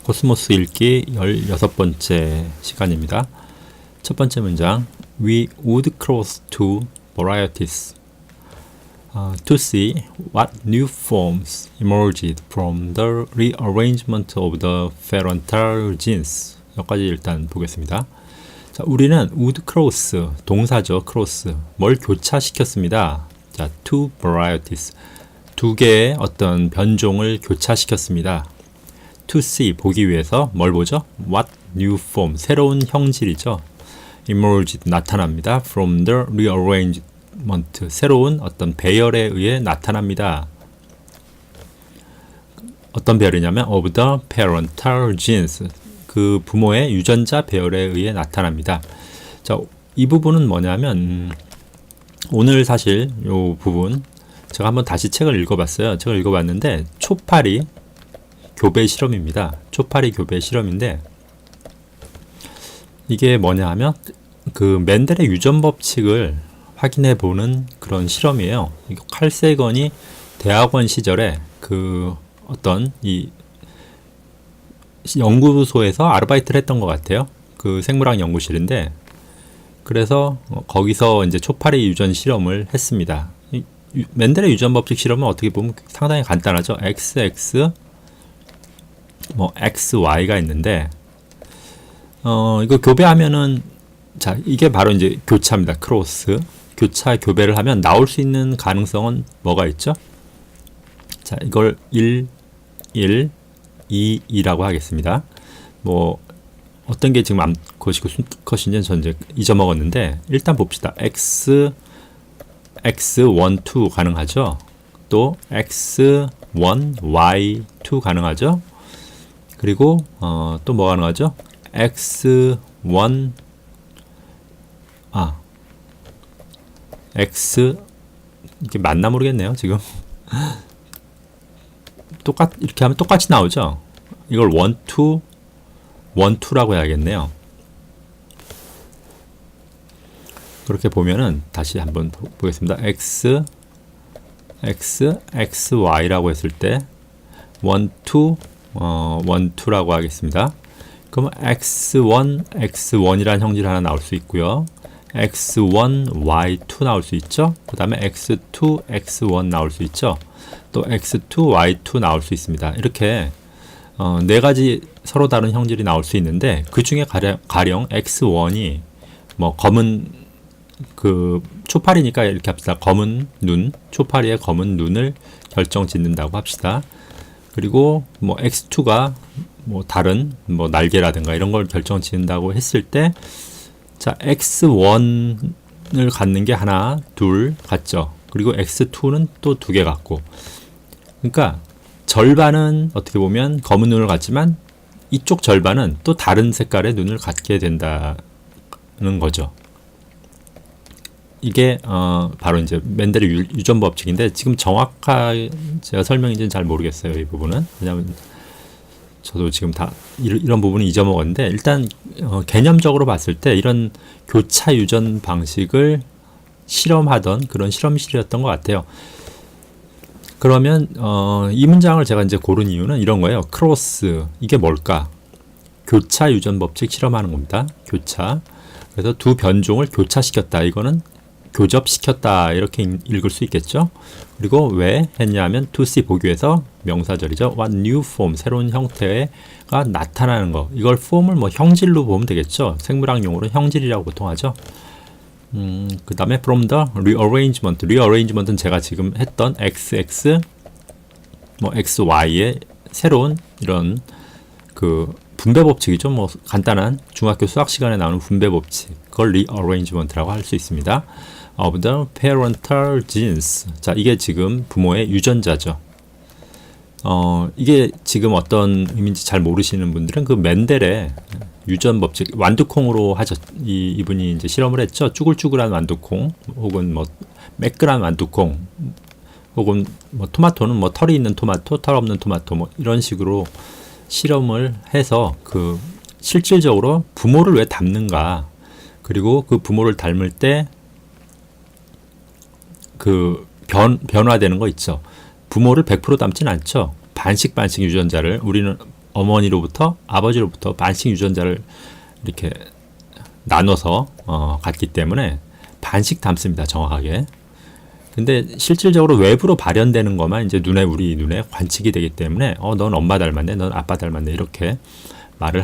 코스모스 읽기 16번째 시간입니다. 첫 번째 문장 We would cross two varieties to see what new forms emerged from the rearrangement of the parental genes. 여기까지 일단 보겠습니다. 자, 우리는 would cross, 동사죠. cross, 뭘 교차시켰습니다. 자, two varieties, 두 개의 어떤 변종을 교차시켰습니다. to see, 보기 위해서 뭘 보죠? what new form, 새로운 형질이죠. emerged, 나타납니다. from the rearrangement, 새로운 어떤 배열에 의해 나타납니다. 어떤 배열이냐면 of the parental genes, 그 부모의 유전자 배열에 의해 나타납니다. 자, 이 부분은 뭐냐면 오늘 사실 이 부분 제가 한번 다시 책을 읽어봤어요. 책을 읽어봤는데 초파리 교배 실험입니다. 초파리 교배 실험인데 이게 뭐냐 하면 그 맨델의 유전 법칙을 확인해 보는 그런 실험이에요. 칼세건이 대학원 시절에 그 어떤 이 연구소에서 아르바이트를 했던 것 같아요. 그 생물학 연구실인데 그래서 거기서 이제 초파리 유전 실험을 했습니다. 맨델의 유전 법칙 실험은 어떻게 보면 상당히 간단하죠. XX XY가 있는데 이거 교배하면은 자, 이게 바로 이제 교차입니다. 크로스. 교차 교배를 하면 나올 수 있는 가능성은 뭐가 있죠? 자, 이걸 1 2라고 하겠습니다. 뭐 어떤 게 지금 암컷이고 수컷인지는 전 이제 잊어먹었는데 일단 봅시다. X1, 2 가능하죠. 또 X1, Y2 가능하죠. 그리고 또 뭐 가능하죠? X1 X 이게 맞나 모르겠네요. 지금 이렇게 하면 똑같이 나오죠. 이걸 1, 2, 1, 2라고 해야겠네요. 그렇게 보면은 다시 한번 보겠습니다. X, XY라고 했을 때 1, 2, 1, 2라고 하겠습니다. 그러면 X1이라는 형질 하나 나올 수 있고요. X1, Y2 나올 수 있죠. 그 다음에 X2, X1 나올 수 있죠. 또 X2, Y2 나올 수 있습니다. 이렇게 네 가지 서로 다른 형질이 나올 수 있는데 그 중에 가령 X1이 뭐 검은 그 초파리니까 이렇게 합시다. 검은 눈, 초파리의 검은 눈을 결정 짓는다고 합시다. 그리고 뭐 X2가 뭐 다른 뭐 날개라든가 이런 걸 결정 짓는다고 했을 때 자, X1을 갖는 게 하나, 둘 같죠. 그리고 X2는 또 두 개 같고. 그러니까 절반은 어떻게 보면 검은 눈을 갖지만 이쪽 절반은 또 다른 색깔의 눈을 갖게 된다는 거죠. 이게 바로 이제 맨델의 유전 법칙인데 지금 정확하게 제가 설명인지는 잘 모르겠어요. 이 부분은. 왜냐하면 저도 지금 다 이런 부분은 잊어먹었는데 일단 개념적으로 봤을 때 이런 교차 유전 방식을 실험하던 그런 실험실이었던 것 같아요. 그러면 이 문장을 제가 이제 고른 이유는 이런 거예요. 크로스, 이게 뭘까? 교차 유전 법칙 실험하는 겁니다. 교차. 그래서 두 변종을 교차시켰다. 이거는 교접시켰다. 이렇게 읽을 수 있겠죠. 그리고 왜 했냐면 to see, 보기 위해서 명사절이죠. what new form, 새로운 형태가 나타나는 거. 이걸 폼을 뭐 형질로 보면 되겠죠. 생물학 용어로 형질이라고 보통 하죠. 그 다음에 from the rearrangement. rearrangement는 제가 지금 했던 XX, 뭐 XY의 새로운 이런 그 분배 법칙이죠. 뭐 간단한 중학교 수학 시간에 나오는 분배 법칙. 그걸 rearrangement라고 할 수 있습니다. of the parental genes. 자, 이게 지금 부모의 유전자죠. 이게 지금 어떤 의미인지 잘 모르시는 분들은 그 맨델의 유전 법칙, 완두콩으로 하죠. 이분이 이제 실험을 했죠. 쭈글쭈글한 완두콩, 혹은 뭐 매끈한 완두콩, 혹은 뭐 토마토는 뭐 털이 있는 토마토, 털 없는 토마토, 뭐 이런 식으로 실험을 해서 그 실질적으로 부모를 왜 닮는가, 그리고 그 부모를 닮을 때 그 변화되는 거 있죠. 부모를 100% 닮진 않죠. 반씩 유전자를 우리는 어머니로부터 아버지로부터 반씩 유전자를 이렇게 나눠서 갖기 때문에 반씩 담습니다. 정확하게. 근데 실질적으로 외부로 발현되는 것만 이제 우리 눈에 관측이 되기 때문에 넌 엄마 닮았네, 넌 아빠 닮았네 이렇게 말을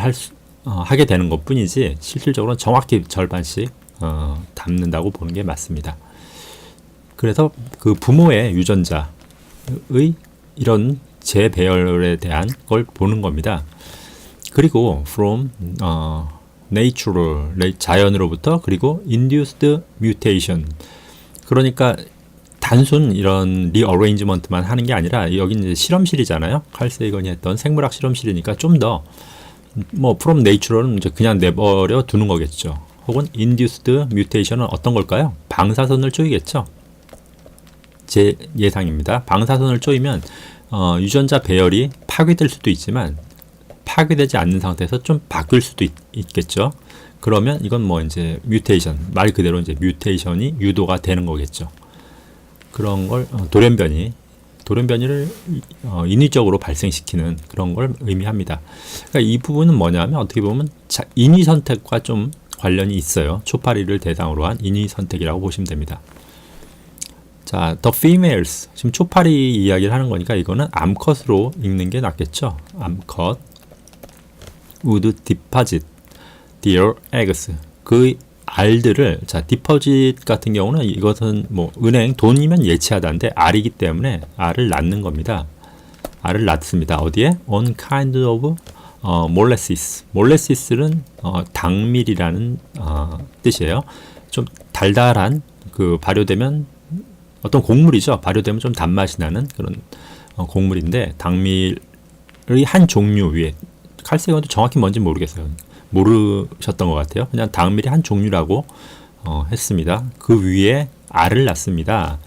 하게 되는 것뿐이지 실질적으로는 정확히 절반씩 담는다고 보는 게 맞습니다. 그래서 그 부모의 유전자의 이런 재배열에 대한 걸 보는 겁니다. 그리고 from natural 자연으로부터 그리고 induced mutation 그러니까 단순 이런 리어레인지먼트만 하는 게 아니라 여기는 이제 실험실이잖아요. 칼 세이건이 했던 생물학 실험실이니까 좀 더 from natural은 이제 그냥 내버려 두는 거겠죠. 혹은 induced mutation은 어떤 걸까요? 방사선을 쪼이겠죠. 제 예상입니다. 방사선을 쪼이면 유전자 배열이 파괴될 수도 있지만 파괴되지 않는 상태에서 좀 바뀔 수도 있겠죠. 그러면 이건 이제 뮤테이션 말 그대로 이제 뮤테이션이 유도가 되는 거겠죠. 그런 걸 돌연변이를 인위적으로 발생시키는 그런 걸 의미합니다. 그러니까 이 부분은 뭐냐면 어떻게 보면 인위 선택과 좀 관련이 있어요. 초파리를 대상으로 한 인위 선택이라고 보시면 됩니다. 자, the females 지금 초파리 이야기를 하는 거니까 이거는 암컷으로 읽는 게 낫겠죠. 암컷 would deposit their eggs 그 알들을 deposit 같은 경우는 이것은 은행 돈이면 예치하다인데 알이기 때문에 알을 낳는 겁니다. 알을 낳습니다. 어디에? on kind of molasses. mollases는 당밀이라는 뜻이에요. 좀 달달한 그 발효되면 어떤 곡물이죠. 발효되면 좀 단맛이 나는 그런 곡물인데 당밀의 한 종류 위에 칼세이건도 정확히 뭔지 모르겠어요. 모르셨던 것 같아요. 그냥 당밀의 한 종류라고 했습니다. 그 위에 알을 낳습니다.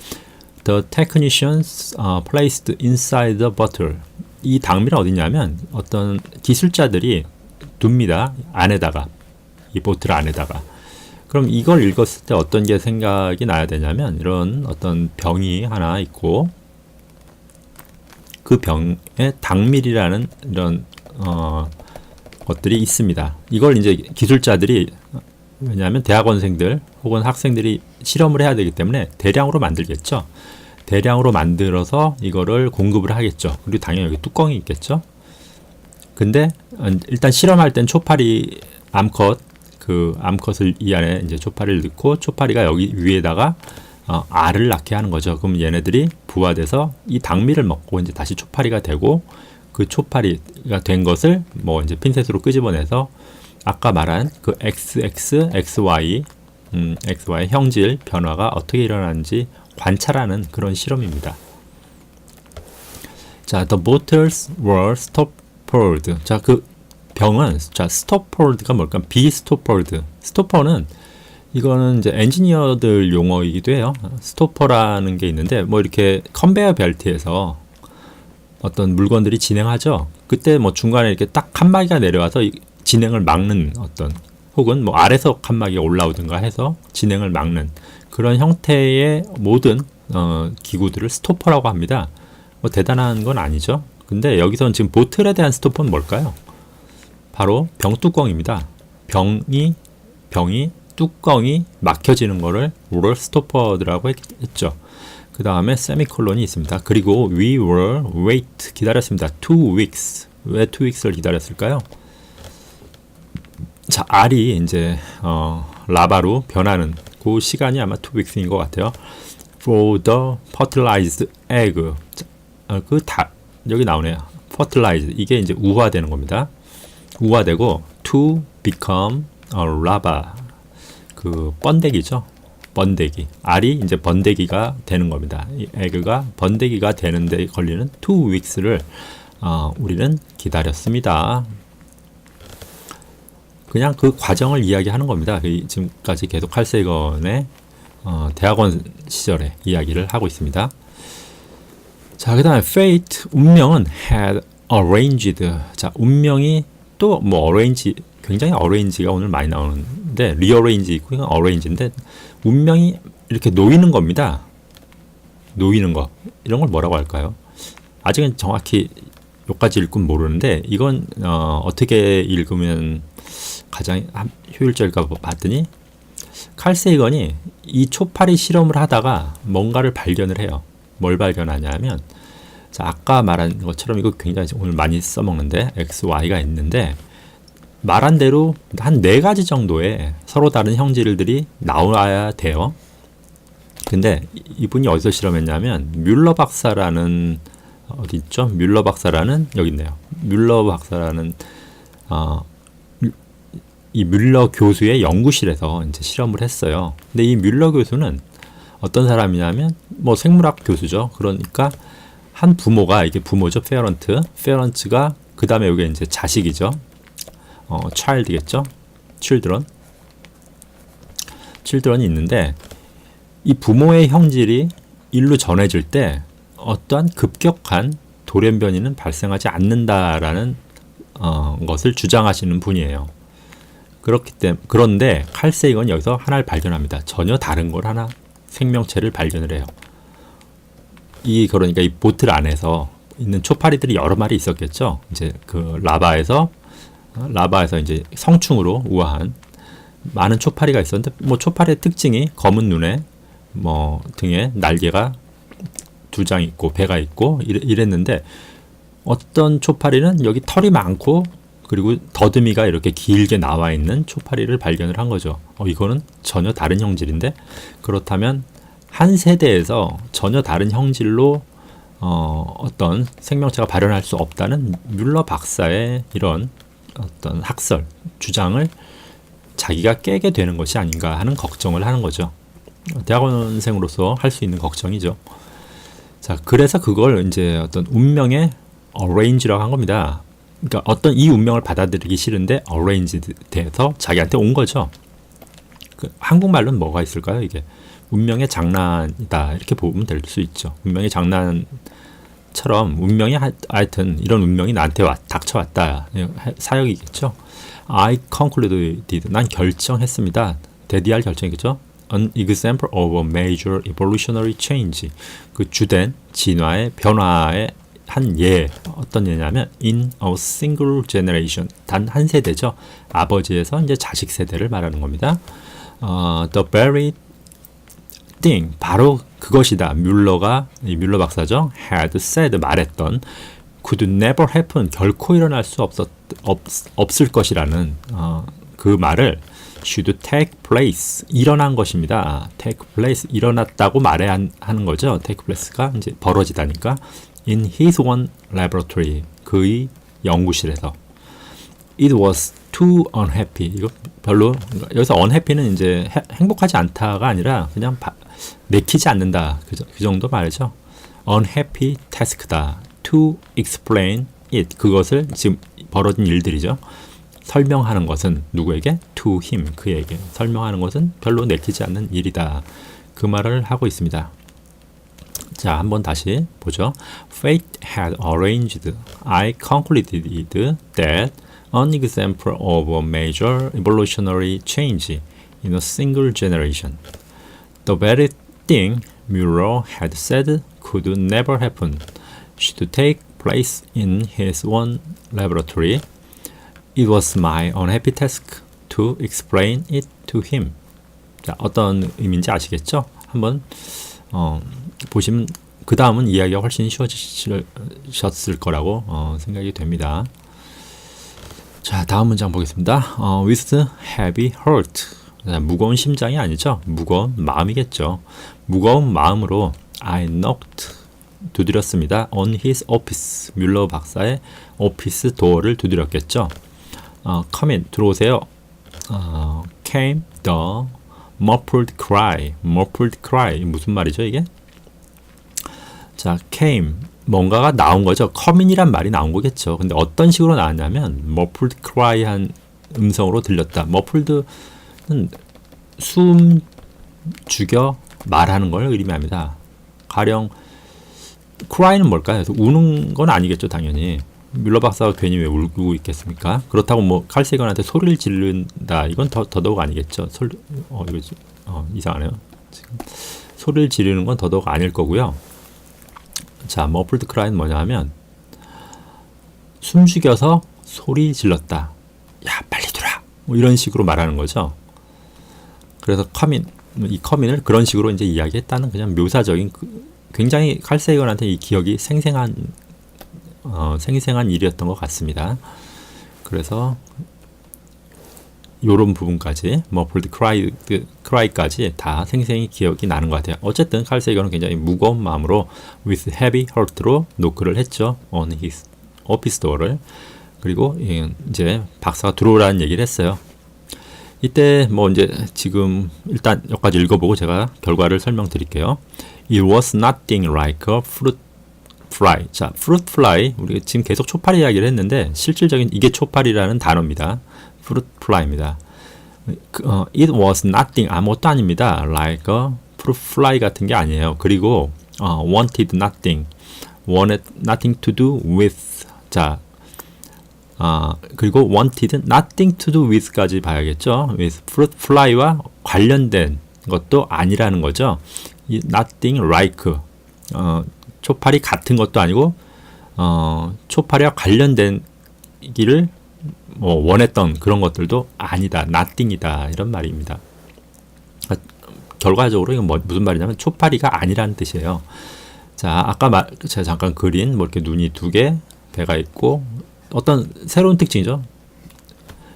The technicians placed inside the bottle. 이 당밀은 어디냐면 어떤 기술자들이 둡니다. 안에다가 이 보틀 안에다가. 그럼 이걸 읽었을 때 어떤 게 생각이 나야 되냐면 이런 어떤 병이 하나 있고 그 병에 당밀이라는 이런 것들이 있습니다. 이걸 이제 기술자들이 왜냐하면 대학원생들 혹은 학생들이 실험을 해야 되기 때문에 대량으로 만들겠죠. 대량으로 만들어서 이거를 공급을 하겠죠. 그리고 당연히 여기 뚜껑이 있겠죠. 근데 일단 실험할 땐 초파리 암컷을 이 안에 이제 초파리를 넣고 초파리가 여기 위에다가 알을 낳게 하는 거죠. 그럼 얘네들이 부화돼서 이 당밀을 먹고 이제 다시 초파리가 되고 그 초파리가 된 것을 이제 핀셋으로 끄집어내서 아까 말한 그 XX, XY 형질 변화가 어떻게 일어나는지 관찰하는 그런 실험입니다. 자, the bottles were stoppered. 자, 그 병은 stoppered가 뭘까? stoppered. 스토퍼는 이거는 이제 엔지니어들 용어이기도 해요. 스토퍼라는 게 있는데 이렇게 컨베이어 벨트에서 어떤 물건들이 진행하죠. 그때 중간에 이렇게 딱 칸막이가 내려와서 진행을 막는 어떤 혹은 아래서 칸막이가 올라오든가 해서 진행을 막는 그런 형태의 모든 기구들을 스토퍼라고 합니다. 대단한 건 아니죠. 근데 여기서는 지금 보틀에 대한 스토퍼는 뭘까요? 바로 병뚜껑입니다. 병이 뚜껑이 막혀지는 거를 moral stopper라고 했죠. 그 다음에 세미콜론이 있습니다. 그리고 we were wait 기다렸습니다. 2 weeks. 왜 2 weeks를 기다렸을까요? 자, 알이 이제 라바로 변하는 그 시간이 아마 2 weeks인 것 같아요. For the fertilized egg. 여기 나오네요. fertilized. 이게 이제 우화되는 겁니다. 우화되고 to become a larva. 그 번데기죠. 번데기. 알이 이제 번데기가 되는 겁니다. 이 에그가 번데기가 되는데 걸리는 2 weeks를 우리는 기다렸습니다. 그냥 그 과정을 이야기하는 겁니다. 지금까지 계속 칼 세이건의 대학원 시절의 이야기를 하고 있습니다. 자, 그 다음에 fate, 운명은 had arranged. 자, 운명이 또 arrange, 굉장히 arrange가 오늘 많이 나오는데 rearrange 있고 이건 arrange인데 운명이 이렇게 놓이는 겁니다. 놓이는 거. 이런 걸 뭐라고 할까요? 아직은 정확히 여기까지 읽으면 모르는데 이건 어떻게 읽으면 가장 효율적일까 봤더니 칼 세이건이 이 초파리 실험을 하다가 뭔가를 발견을 해요. 뭘 발견하냐면 자, 아까 말한 것처럼 이거 굉장히 오늘 많이 써먹는데 X, Y가 있는데 말한 대로 한 4가지 정도의 서로 다른 형질들이 나와야 돼요. 근데 이분이 어디서 실험했냐면 뮬러 박사라는 어디 있죠? 뮬러 박사라는 여기 있네요. 뮬러 박사라는 이 뮬러 교수의 연구실에서 이제 실험을 했어요. 근데 이 뮬러 교수는 어떤 사람이냐면 뭐 생물학 교수죠. 그러니까 한 부모가 이게 부모죠. 페어런트가 그 다음에 여기 이제 자식이죠. child겠죠. children이 있는데 이 부모의 형질이 일로 전해질 때 어떠한 급격한 돌연변이는 발생하지 않는다라는 것을 주장하시는 분이에요. 그런데 칼 세이건이 여기서 하나를 발견합니다. 전혀 다른 걸 하나 생명체를 발견을 해요. 그러니까 이 보틀 안에서 있는 초파리들이 여러 마리 있었겠죠. 이제 그 라바에서 이제 성충으로 우아한 많은 초파리가 있었는데 뭐 초파리의 특징이 검은 눈에 뭐 등에 날개가 2장 있고 배가 있고 이랬는데 어떤 초파리는 여기 털이 많고 그리고 더듬이가 이렇게 길게 나와 있는 초파리를 발견을 한 거죠. 이거는 전혀 다른 형질인데 그렇다면 한 세대에서 전혀 다른 형질로 어떤 생명체가 발현할 수 없다는 뮬러 박사의 이런 어떤 학설, 주장을 자기가 깨게 되는 것이 아닌가 하는 걱정을 하는 거죠. 대학원생으로서 할 수 있는 걱정이죠. 자, 그래서 그걸 이제 어떤 운명의 arrange라고 한 겁니다. 그러니까 어떤 이 운명을 받아들이기 싫은데 arranged 돼서 자기한테 온 거죠. 한국말로는 뭐가 있을까요? 이게 운명의 장난이다 이렇게 보면 될 수 있죠. 운명의 장난처럼 운명이 하여튼 이런 운명이 나한테 닥쳐왔다 사역이겠죠. I concluded 난 결정했습니다. 대디할 결정이겠죠. An example of a major evolutionary change 그 주된 진화의 변화의 한 예 어떤 예냐면 in a single generation 단 한 세대죠. 아버지에서 이제 자식 세대를 말하는 겁니다. The very thing 바로 그것이다. 뮬러 박사죠. had said 말했던 could never happen 결코 일어날 수 없을 것이라는 그 말을 should take place 일어난 것입니다. take place 일어났다고 말해야 하는 거죠. take place가 이제 벌어지다니까 in his own laboratory 그의 연구실에서 it was too unhappy 이거 별로 여기서 unhappy는 이제 행복하지 않다가 아니라 그냥 내키지 않는다 그 정도 말이죠. unhappy task다. to explain it 그것을 지금 벌어진 일들이죠. 설명하는 것은 누구에게? to him 그에게 설명하는 것은 별로 내키지 않는 일이다. 그 말을 하고 있습니다. 자, 한번 다시 보죠. Fate had arranged. I concluded that an example of a major evolutionary change in a single generation. The very thing Muller had said could never happen should take place in his own laboratory. It was my unhappy task to explain it to him. 자, 어떤 의미인지 아시겠죠? 한번 보시면 그 다음은 이야기가 훨씬 쉬워지셨을 거라고 생각이 됩니다. 자, 다음 문장 보겠습니다. With heavy heart. 자, 무거운 심장이 아니죠. 무거운 마음이겠죠. 무거운 마음으로 I knocked. 두드렸습니다. On his office. 뮬러 박사의 오피스 도어를 두드렸겠죠. Come in. 들어오세요. Came the muffled cry. muffled cry. 무슨 말이죠, 이게? 자, came. 뭔가가 나온 거죠. come in이란 말이 나온 거겠죠. 근데 어떤 식으로 나왔냐면 muffled cry 한 음성으로 들렸다. muffled는 숨 죽여 말하는 걸 의미합니다. 가령 cry는 뭘까요? 그래서 우는 건 아니겠죠, 당연히. 뮬러 박사가 괜히 왜 울고 있겠습니까? 그렇다고 뭐 칼 세이건한테 소리를 지른다. 이건 더더욱 아니겠죠. 이거 이상하네요. 지금 소리를 지르는 건 더더욱 아닐 거고요. 자, muffled cry는 뭐냐 하면 숨죽여서 소리 질렀다. 야, 빨리 들어와. 뭐 이런 식으로 말하는 거죠. 그래서 이 커민을 그런 식으로 이제 이야기했다는 그냥 묘사적인 굉장히 칼 세이건한테 이 기억이 생생한 일이었던 것 같습니다. 그래서 요런 부분까지 muffled cry까지 다 생생히 기억이 나는 것 같아요. 어쨌든 칼 세이건은 굉장히 무거운 마음으로 with heavy heart로 노크를 했죠. on his office door를. 그리고 이제 박사가 들어오라는 얘기를 했어요. 이때 뭐 이제 지금 일단 여기까지 읽어보고 제가 결과를 설명드릴게요. It was nothing like a fruit fly. 자, fruit fly 우리가 지금 계속 초파리 이야기를 했는데 실질적인 이게 초파리라는 단어입니다. fruit fly입니다. It was nothing 아무것도 아닙니다. like a fruit fly 같은 게 아니에요. 그리고 wanted nothing, wanted nothing to do with. 자, 그리고 wanted nothing to do with까지 봐야겠죠. with fruit fly와 관련된 것도 아니라는 거죠. nothing like 초파리 같은 것도 아니고 초파리와 관련된 기를 뭐 원했던 그런 것들도 아니다. nothing이다. 이런 말입니다. 결과적으로 이건 무슨 말이냐면 초파리가 아니라는 뜻이에요. 자, 아까 제가 잠깐 그린 뭐 이렇게 눈이 두 개, 배가 있고 어떤 새로운 특징이죠.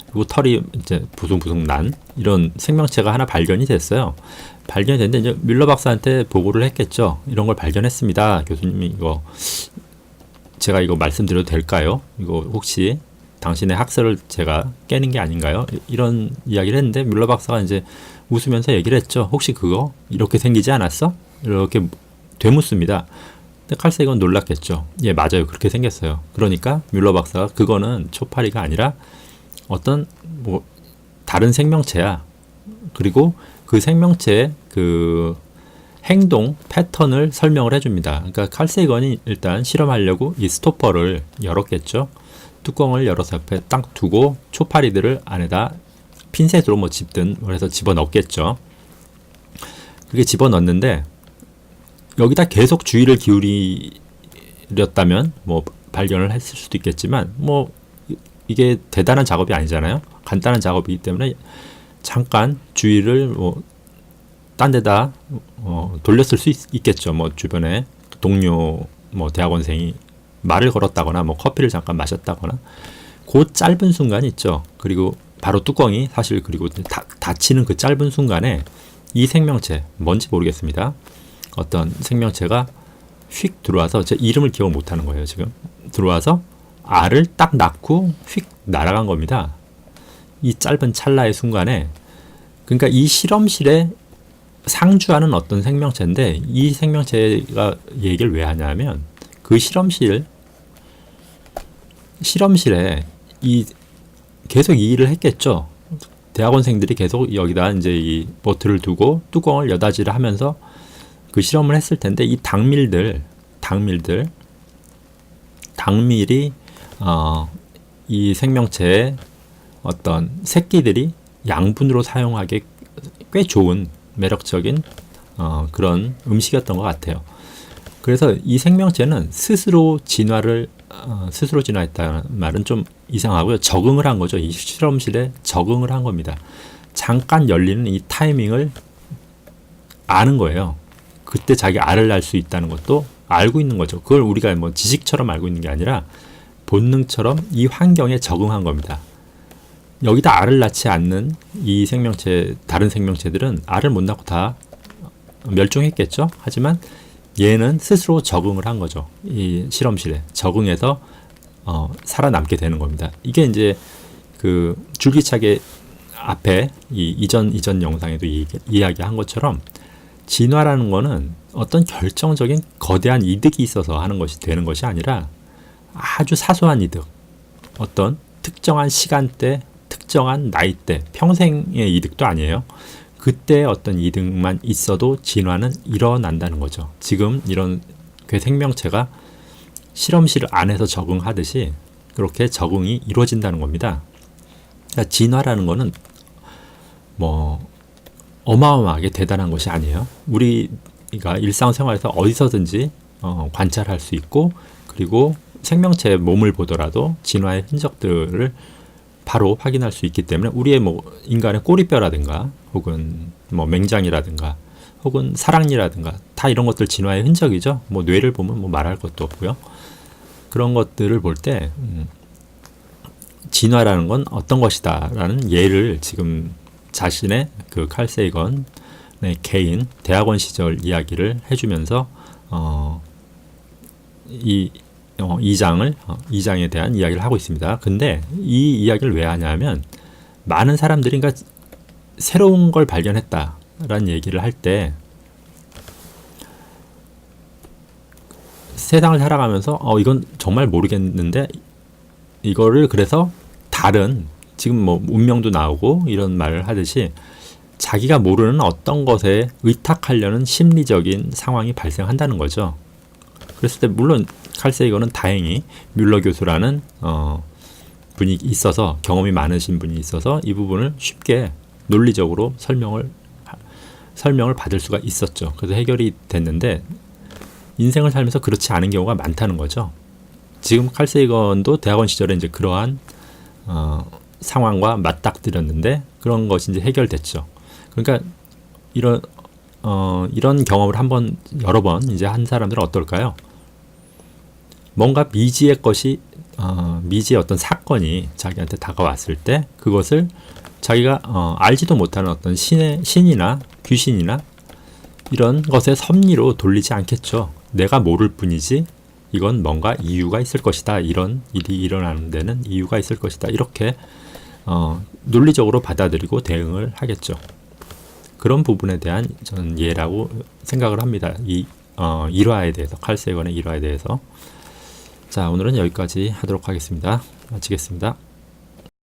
그리고 털이 이제 부숭부숭 난 이런 생명체가 하나 발견이 됐어요. 발견이 됐는데 이제 뮬러 박사한테 보고를 했겠죠. 이런 걸 발견했습니다. 교수님이 이거 제가 이거 말씀드려도 될까요? 이거 혹시 당신의 학설을 제가 깨는 게 아닌가요? 이런 이야기를 했는데 뮬러 박사가 이제 웃으면서 얘기를 했죠. 혹시 그거 이렇게 생기지 않았어? 이렇게 되묻습니다. 근데 칼 세이건 놀랐겠죠. 예, 맞아요. 그렇게 생겼어요. 그러니까 뮬러 박사가 그거는 초파리가 아니라 어떤 뭐 다른 생명체야. 그리고 그 생명체의 그 행동 패턴을 설명을 해줍니다. 그러니까 칼 세이건이 일단 실험하려고 이 스토퍼를 열었겠죠. 뚜껑을 열어서 옆에 딱 두고 초파리들을 안에다 핀셋으로 뭐 집든 그래서 집어넣겠죠. 그렇게 집어넣는데 여기다 계속 주의를 기울였다면 뭐 발견을 했을 수도 있겠지만 뭐 이게 대단한 작업이 아니잖아요. 간단한 작업이기 때문에 잠깐 주의를 뭐 딴 데다 돌렸을 수 있겠죠. 뭐 주변에 동료 뭐 대학원생이 말을 걸었다거나 뭐 커피를 잠깐 마셨다거나 그 짧은 순간이 있죠. 그리고 바로 뚜껑이 사실 그리고 닫히는 그 짧은 순간에 이 생명체 뭔지 모르겠습니다. 어떤 생명체가 휙 들어와서 제 이름을 기억 못하는 거예요. 지금 들어와서 알을 딱 낳고 휙 날아간 겁니다. 이 짧은 찰나의 순간에. 그러니까 이 실험실에 상주하는 어떤 생명체인데 이 생명체가 얘기를 왜 하냐면 그 실험실에 계속 이 일을 했겠죠. 대학원생들이 계속 여기다 이제 이 보트를 두고 뚜껑을 여닫이를 하면서 그 실험을 했을 텐데 이 당밀이 이 생명체의 어떤 새끼들이 양분으로 사용하기 꽤 좋은 매력적인 그런 음식이었던 것 같아요. 그래서 이 생명체는 스스로 진화했다는 말은 좀 이상하고요. 적응을 한 거죠. 이 실험실에 적응을 한 겁니다. 잠깐 열리는 이 타이밍을 아는 거예요. 그때 자기 알을 낳을 수 있다는 것도 알고 있는 거죠. 그걸 우리가 뭐 지식처럼 알고 있는 게 아니라 본능처럼 이 환경에 적응한 겁니다. 여기다 알을 낳지 않는 이 생명체, 다른 생명체들은 알을 못 낳고 다 멸종했겠죠. 하지만 얘는 스스로 적응을 한 거죠. 이 실험실에 적응해서 살아남게 되는 겁니다. 이게 이제 그 줄기차게 앞에 이 이전 영상에도 이야기한 것처럼 진화라는 거는 어떤 결정적인 거대한 이득이 있어서 하는 것이 되는 것이 아니라 아주 사소한 이득, 어떤 특정한 시간대, 특정한 나이대, 평생의 이득도 아니에요. 그때 어떤 이득만 있어도 진화는 일어난다는 거죠. 지금 이런 그 생명체가 실험실 안에서 적응하듯이 그렇게 적응이 이루어진다는 겁니다. 그러니까 진화라는 거는 뭐 어마어마하게 대단한 것이 아니에요. 우리가 일상생활에서 어디서든지 관찰할 수 있고 그리고 생명체의 몸을 보더라도 진화의 흔적들을 바로 확인할 수 있기 때문에 우리의 뭐 인간의 꼬리뼈라든가 혹은 뭐 맹장이라든가 혹은 사랑니라든가 다 이런 것들 진화의 흔적이죠. 뭐 뇌를 보면 뭐 말할 것도 없고요. 그런 것들을 볼 때 진화라는 건 어떤 것이다라는 예를 지금 자신의 그 칼 세이건의 개인 대학원 시절 이야기를 해주면서 이 장에 대한 이야기를 하고 있습니다. 근데 이 이야기를 왜 하냐면 많은 사람들이 그러니까 새로운 걸 발견했다라는 얘기를 할 때 세상을 살아가면서 이건 정말 모르겠는데 이거를 그래서 다른 지금 뭐 운명도 나오고 이런 말을 하듯이 자기가 모르는 어떤 것에 의탁하려는 심리적인 상황이 발생한다는 거죠. 그랬을 때 물론 칼 세이건은 다행히 뮬러 교수라는 분이 있어서 경험이 많으신 분이 있어서 이 부분을 쉽게 논리적으로 설명을 받을 수가 있었죠. 그래서 해결이 됐는데 인생을 살면서 그렇지 않은 경우가 많다는 거죠. 지금 칼 세이건도 대학원 시절에 이제 그러한 상황과 맞닥뜨렸는데 그런 것이 이제 해결됐죠. 그러니까 이런 경험을 여러 번 이제 한 사람들은 어떨까요? 뭔가 미지의 어떤 사건이 자기한테 다가왔을 때 그것을 자기가 알지도 못하는 어떤 신이나 귀신이나 이런 것의 섭리로 돌리지 않겠죠. 내가 모를 뿐이지 이건 뭔가 이유가 있을 것이다. 이런 일이 일어나는 데는 이유가 있을 것이다. 이렇게 논리적으로 받아들이고 대응을 하겠죠. 그런 부분에 대한 저는 예라고 생각을 합니다. 이 일화에 대해서, 칼 세이건의 일화에 대해서. 자, 오늘은 여기까지 하도록 하겠습니다. 마치겠습니다.